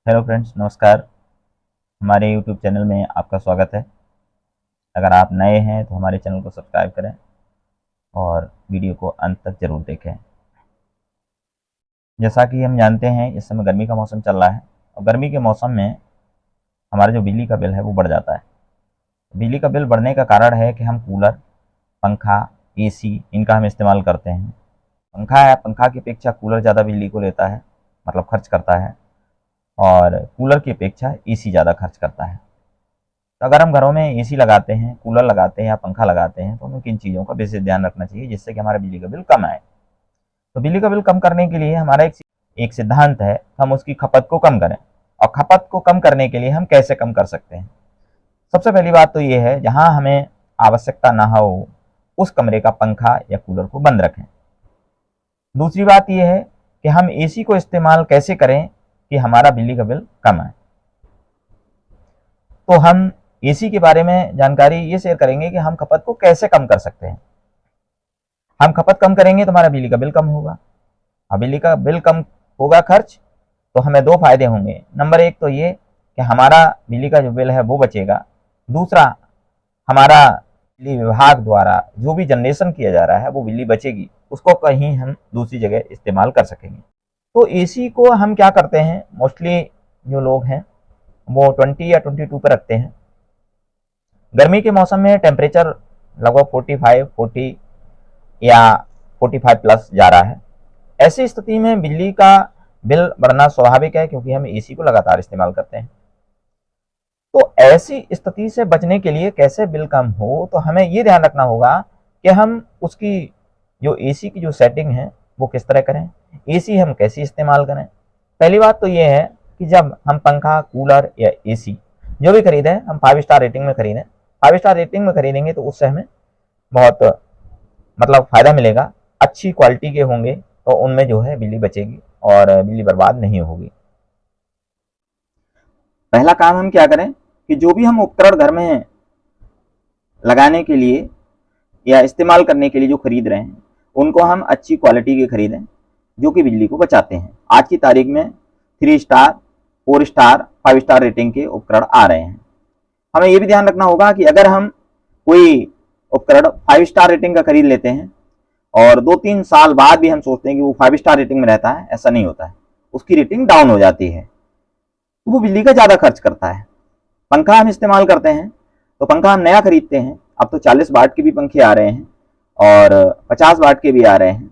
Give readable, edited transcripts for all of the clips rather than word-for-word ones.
Hello friends, नमस्कार। हमारे YouTube channel में आपका स्वागत है। अगर आप नए हैं तो हमारे चैनल को सब्सक्राइब करें और वीडियो को अंत तक ज़रूर देखें। जैसा कि हम जानते हैं, इस समय गर्मी का मौसम चल रहा है और गर्मी के मौसम में हमारा जो बिजली का बिल है वो बढ़ जाता है। बिजली का बिल बढ़ने का कारण है कि हम कूलर, पंखा, एसी इनका हम इस्तेमाल करते हैं। पंखा की अपेक्षा कूलर ज़्यादा बिजली को लेता है, मतलब खर्च करता है, और कूलर की अपेक्षा एसी ज़्यादा खर्च करता है। तो अगर हम घरों में एसी लगाते हैं, कूलर लगाते हैं या पंखा लगाते हैं तो हमें किन चीज़ों का विशेष ध्यान रखना चाहिए जिससे कि हमारा बिजली का बिल कम आए। तो बिजली का बिल कम करने के लिए हमारा एक सिद्धांत है, हम उसकी खपत को कम करें। और खपत को कम करने के लिए हम कैसे कम कर सकते हैं? सबसे पहली बात तो ये है, जहाँ हमें आवश्यकता ना हो उस कमरे का पंखा या कूलर को बंद रखें। दूसरी बात यह है कि हम एसी को इस्तेमाल कैसे करें कि हमारा बिजली का बिल कम आए। तो हम एसी के बारे में जानकारी ये शेयर करेंगे कि हम खपत को कैसे कम कर सकते हैं। हम खपत कम करेंगे तो हमारा बिजली का बिल कम होगा। अब बिजली का बिल कम होगा खर्च, तो हमें दो फायदे होंगे। नंबर एक तो ये कि हमारा बिजली का जो बिल है वो बचेगा। दूसरा, हमारा बिजली विभाग द्वारा जो भी जनरेशन किया जा रहा है वो बिजली बचेगी, उसको कहीं हम दूसरी जगह इस्तेमाल कर सकेंगे। तो एसी को हम क्या करते हैं, मोस्टली जो लोग हैं वो 20 या 22 पर रखते हैं। गर्मी के मौसम में टेम्परेचर लगभग 45, 40 या 45 प्लस जा रहा है। ऐसी स्थिति में बिजली का बिल बढ़ना स्वाभाविक है, क्योंकि हम एसी को लगातार इस्तेमाल करते हैं। तो ऐसी स्थिति से बचने के लिए कैसे बिल कम हो, तो हमें ये ध्यान रखना होगा कि हम उसकी जो एसी की जो सेटिंग है वो किस तरह करें, एसी हम कैसे इस्तेमाल करें। पहली बात तो ये है कि जब हम पंखा, कूलर या एसी जो भी खरीदें, हम 5 स्टार रेटिंग में खरीदें। 5 स्टार रेटिंग में खरीदेंगे तो उससे हमें बहुत मतलब फ़ायदा मिलेगा। अच्छी क्वालिटी के होंगे तो उनमें जो है बिजली बचेगी और बिजली बर्बाद नहीं होगी। पहला काम हम क्या करें कि जो भी हम उपकरण घर में लगाने के लिए या इस्तेमाल करने के लिए जो खरीद रहे हैं, उनको हम अच्छी क्वालिटी के खरीदें जो कि बिजली को बचाते हैं। आज की तारीख में 3 स्टार, 4 स्टार, 5 स्टार रेटिंग के उपकरण आ रहे हैं। हमें ये भी ध्यान रखना होगा कि अगर हम कोई उपकरण 5 स्टार रेटिंग का खरीद लेते हैं और 2-3 साल बाद भी हम सोचते हैं कि वो 5 स्टार रेटिंग में रहता है, ऐसा नहीं होता है। उसकी रेटिंग डाउन हो जाती है, तो वो बिजली का ज़्यादा खर्च करता है। पंखा हम इस्तेमाल करते हैं तो पंखा हम नया खरीदते हैं, अब तो 40 वाट के भी पंखे आ रहे हैं और 50 वाट के भी आ रहे हैं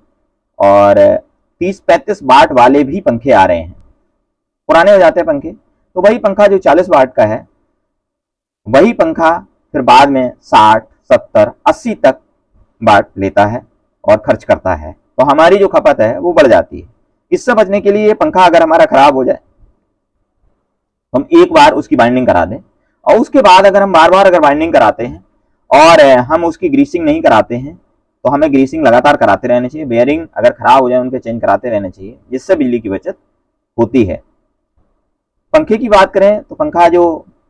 और 30-35 वाट वाले भी पंखे आ रहे हैं। पुराने हो जाते हैं पंखे, तो वही पंखा जो 40 वाट का है, वही पंखा फिर बाद में 60, 70, 80 तक वाट लेता है और खर्च करता है। तो हमारी जो खपत है वो बढ़ जाती है। इससे बचने के लिए पंखा अगर हमारा खराब हो जाए, हम एक बार उसकी बाइंडिंग करा दें और उसके बाद अगर हम बार बार अगर बाइंडिंग कराते हैं और हम उसकी ग्रीसिंग नहीं कराते हैं, तो हमें ग्रीसिंग लगातार कराते रहना चाहिए। बेयरिंग अगर खराब हो जाए उनके चेंज कराते रहना चाहिए, जिससे बिजली की बचत होती है। पंखे की बात करें तो पंखा जो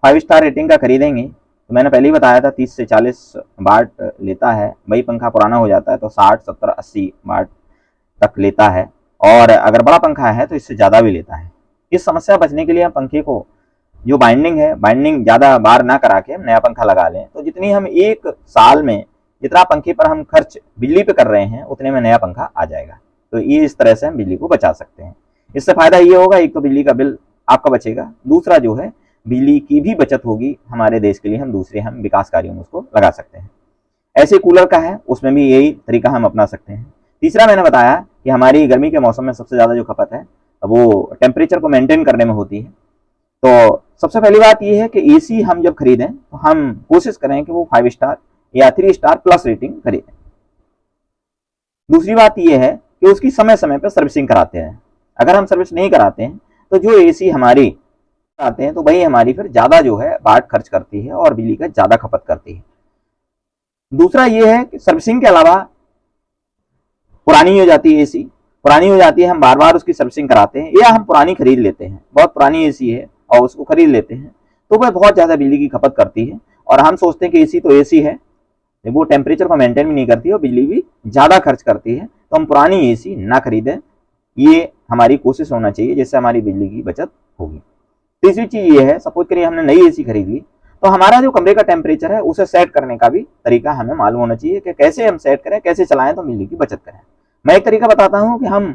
5 स्टार रेटिंग का खरीदेंगे, तो मैंने पहले ही बताया था 30 से 40 वाट लेता है। वही पंखा पुराना हो जाता है तो 60, 70, 80 वाट तक लेता है और अगर बड़ा पंखा है तो इससे ज़्यादा भी लेता है। इस समस्या बचने के लिए हम पंखे को जो बाइंडिंग है, बाइंडिंग ज़्यादा बार ना करा के हम नया पंखा लगा लें, तो जितनी हम एक साल में जितना पंखे पर हम खर्च बिजली पे कर रहे हैं उतने में नया पंखा आ जाएगा। तो ये इस तरह से हम बिजली को बचा सकते हैं। इससे फायदा ये होगा, एक तो बिजली का बिल आपका बचेगा, दूसरा जो है बिजली की भी बचत होगी हमारे देश के लिए। हम दूसरे हम विकास कार्यों में उसको लगा सकते हैं। ऐसे कूलर का है, उसमें भी यही तरीका हम अपना सकते हैं। तीसरा, मैंने बताया कि हमारी गर्मी के मौसम में सबसे ज़्यादा जो खपत है वो टेम्परेचर को मेंटेन करने में होती है। तो सबसे पहली बात यह है कि एसी हम जब खरीदें तो हम कोशिश करें कि वो 5 स्टार या 3 स्टार प्लस रेटिंग खरीदें। दूसरी बात यह है कि उसकी समय समय पर सर्विसिंग कराते हैं। अगर हम सर्विस नहीं कराते हैं तो जो एसी हमारी आते हैं तो वही हमारी फिर ज़्यादा जो है वाट खर्च करती है और बिजली का ज़्यादा खपत करती है। दूसरा ये है कि सर्विसिंग के अलावा पुरानी हो जाती है एसी, पुरानी हो जाती है, हम बार बार उसकी सर्विसिंग कराते हैं या हम पुरानी खरीद लेते हैं, बहुत पुरानी एसी है और उसको खरीद लेते हैं, तो वह बहुत ज़्यादा बिजली की खपत करती है और हम सोचते हैं कि एसी तो एसी है, वो टेम्परेचर को मेंटेन भी नहीं करती और बिजली भी ज़्यादा खर्च करती है। तो हम पुरानी एसी ना खरीदें, ये हमारी कोशिश होना चाहिए, जिससे हमारी बिजली की बचत होगी। तीसरी चीज ये है, सपोज करिए हमने नई एसी खरीद ली, तो हमारा जो कमरे का टेम्परेचर है उसे सेट करने का भी तरीका हमें मालूम होना चाहिए कि कैसे हम सेट करें, कैसे चलाएं तो बिजली की बचत करें। मैं एक तरीका बताता हूं कि हम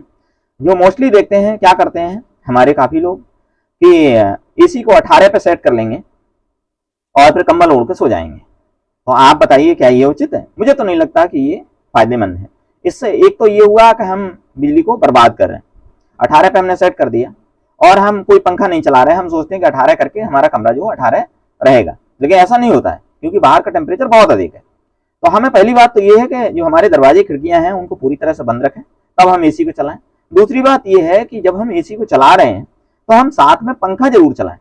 जो मोस्टली देखते हैं क्या करते हैं हमारे काफी लोग कि एसी को 18 पे सेट कर लेंगे और फिर कंबल ओढ़ के सो जाएंगे। तो आप बताइए क्या ये उचित है? मुझे तो नहीं लगता कि ये फायदेमंद है। इससे एक तो ये हुआ कि हम बिजली को बर्बाद कर रहे हैं। 18 पे हमने सेट कर दिया और हम कोई पंखा नहीं चला रहे, हम सोचते हैं कि 18 करके हमारा कमरा जो 18 रहेगा, लेकिन ऐसा नहीं होता है क्योंकि बाहर का टेम्परेचर बहुत अधिक है। तो हमें पहली बात तो ये है कि जो हमारे दरवाजे खिड़कियां हैं उनको पूरी तरह से बंद रखें, तब हम एसी को चलाएं। दूसरी बात यह है कि जब हम एसी को चला रहे हैं तो हम साथ में पंखा जरूर चलाएं।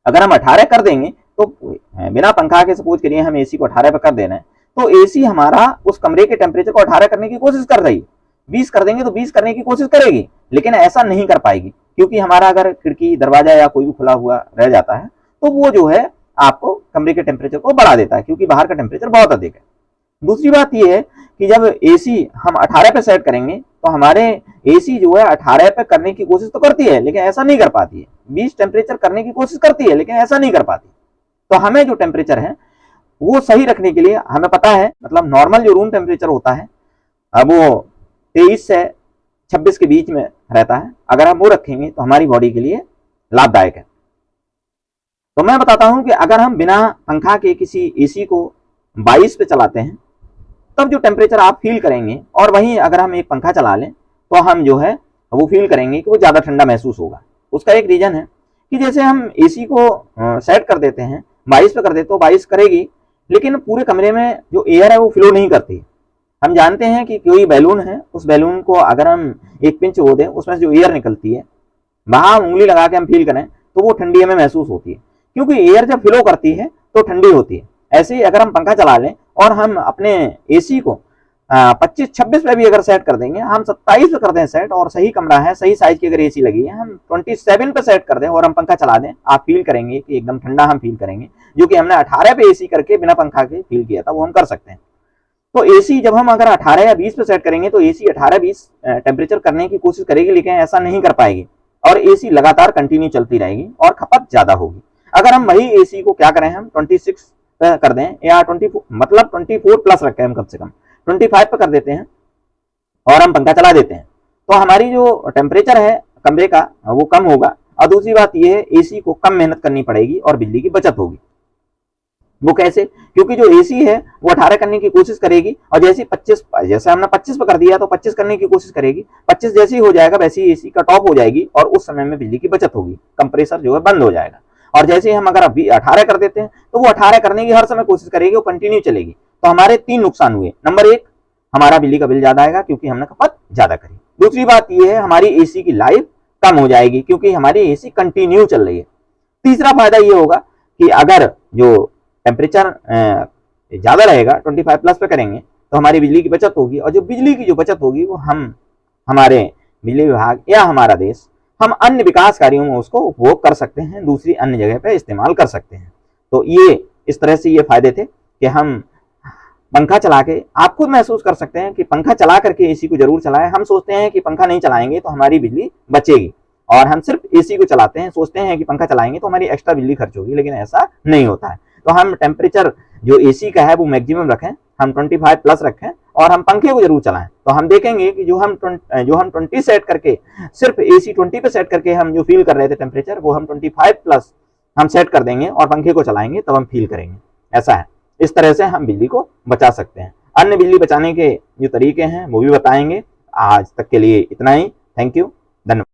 अगर हम 18 कर देंगे तो बिना पंखा के सपोज करिए हम एसी को 18 पे कर दे रहे हैं, तो एसी हमारा उस कमरे के टेम्परेचर को 18 करने की कोशिश कर रही है। 20 कर देंगे तो 20 करने की कोशिश करेगी, लेकिन ऐसा नहीं कर पाएगी क्योंकि हमारा अगर खिड़की दरवाजा या कोई भी खुला हुआ रह जाता है तो वो जो है आपको कमरे के टेम्परेचर को बढ़ा देता है क्योंकि बाहर का टेम्परेचर बहुत अधिक है। दूसरी बात यह है कि जब एसी हम 18 पे सेट करेंगे तो हमारे एसी जो है 18 पे करने की कोशिश तो करती है लेकिन ऐसा नहीं कर पाती है। 20 टेम्परेचर करने की कोशिश करती है लेकिन ऐसा नहीं कर पाती। तो हमें जो टेम्परेचर है वो सही रखने के लिए हमें पता है, मतलब नॉर्मल जो रूम टेम्परेचर होता है अब वो 23 से 26 के बीच में रहता है। अगर हम वो रखेंगे तो हमारी बॉडी के लिए लाभदायक है। तो मैं बताता हूं कि अगर हम बिना पंखा के किसी एसी को 22 पे चलाते हैं तब जो टेम्परेचर आप फील करेंगे, और वहीं अगर हम एक पंखा चला लें तो हम जो है वो फील करेंगे कि वो ज्यादा ठंडा महसूस होगा। उसका एक रीजन है कि जैसे हम एसी को सेट कर देते हैं 22 पे कर देते तो 22 करेगी, लेकिन पूरे कमरे में जो एयर है वो फ्लो नहीं करती। हम जानते हैं कि कोई बैलून है, उस बैलून को अगर हम एक पिंच वो दें उसमें से जो एयर निकलती है वहां उंगली लगा के हम फील करें तो वो ठंडी हमें महसूस होती है क्योंकि एयर जब फ्लो करती है तो ठंडी होती है। ऐसे ही अगर हम पंखा चला लें और हम अपने एसी को 25-26 पे भी अगर सेट कर देंगे, हम 27 पे कर दें सेट और सही कमरा है, सही साइज की अगर एसी लगी है, हम 27 पे सेट कर दें और हम पंखा चला दें, आप फील करेंगे कि एकदम ठंडा हम फील करेंगे। जो कि हमने 18 पे एसी करके बिना पंखा के फील किया था वो हम कर सकते हैं। तो एसी जब हम अगर 18 या 20 पे सेट करेंगे तो एसी 18-20 टेम्परेचर करने की कोशिश करेगी लेकिन ऐसा नहीं कर पाएगी और एसी लगातार कंटिन्यू चलती रहेगी और खपत ज्यादा होगी। अगर हम वही एसी को क्या करें, हम 26 पे कर दें या 24 मतलब 24 प्लस रखें, हम कम से कम 25 पे कर देते हैं और हम पंखा चला देते हैं तो हमारी जो टेम्परेचर है कमरे का वो कम होगा। और दूसरी बात यह है एसी को कम मेहनत करनी पड़ेगी और बिजली की बचत होगी। वो कैसे? क्योंकि जो एसी है वो 18 करने की कोशिश करेगी और जैसे हमने 25 पे कर दिया तो 25 करने की कोशिश करेगी। 25 जैसे ही हो जाएगा वैसे ही एसी का टॉप हो जाएगी और उस समय में बिजली की बचत होगी, कंप्रेसर जो है बंद हो जाएगा। और जैसे ही हम अगर अभी 18 कर देते हैं तो वो 18 करने की हर समय कोशिश करेगी, वो कंटिन्यू चलेगी। तो हमारे 3 नुकसान हुए। नंबर 1, हमारा बिजली का बिल ज्यादा आएगा क्योंकि हमने खपत ज्यादा करी। दूसरी बात यह है हमारी एसी की लाइफ कम हो जाएगी क्योंकि हमारी एसी कंटिन्यू चल रही है। तीसरा फायदा ये होगा कि अगर जो टेम्परेचर ज्यादा रहेगा 25 प्लस पे करेंगे तो हमारी बिजली की बचत होगी और जो बिजली की जो बचत होगी वो हम हमारे बिजली विभाग या हमारा देश हम अन्य विकास कार्यों में उसको उपभोग कर सकते हैं, दूसरी अन्य जगह पे इस्तेमाल कर सकते हैं। तो ये इस तरह से ये फायदे थे कि हम पंखा चला के, आप खुद महसूस कर सकते हैं कि पंखा चला करके एसी को जरूर चलाएं। हम सोचते हैं कि पंखा नहीं चलाएंगे तो हमारी बिजली बचेगी और हम सिर्फ एसी को चलाते हैं, सोचते हैं कि पंखा चलाएंगे तो हमारी एक्स्ट्रा बिजली खर्च होगी, लेकिन ऐसा नहीं होता है। तो हम टेम्परेचर जो एसी का है वो मैक्सिमम रखें, हम 25 प्लस रखें और हम पंखे को जरूर चलाएं। तो हम देखेंगे कि जो हम 20 सेट करके, सिर्फ एसी 20 पे सेट करके हम जो फील कर रहे थे टेम्परेचर, वो हम 25 प्लस हम सेट कर देंगे और पंखे को चलाएंगे तब हम फील करेंगे। ऐसा है, इस तरह से हम बिजली को बचा सकते हैं। अन्य बिजली बचाने के जो तरीके हैं वो भी बताएंगे। आज तक के लिए इतना ही। थैंक यू, धन्यवाद।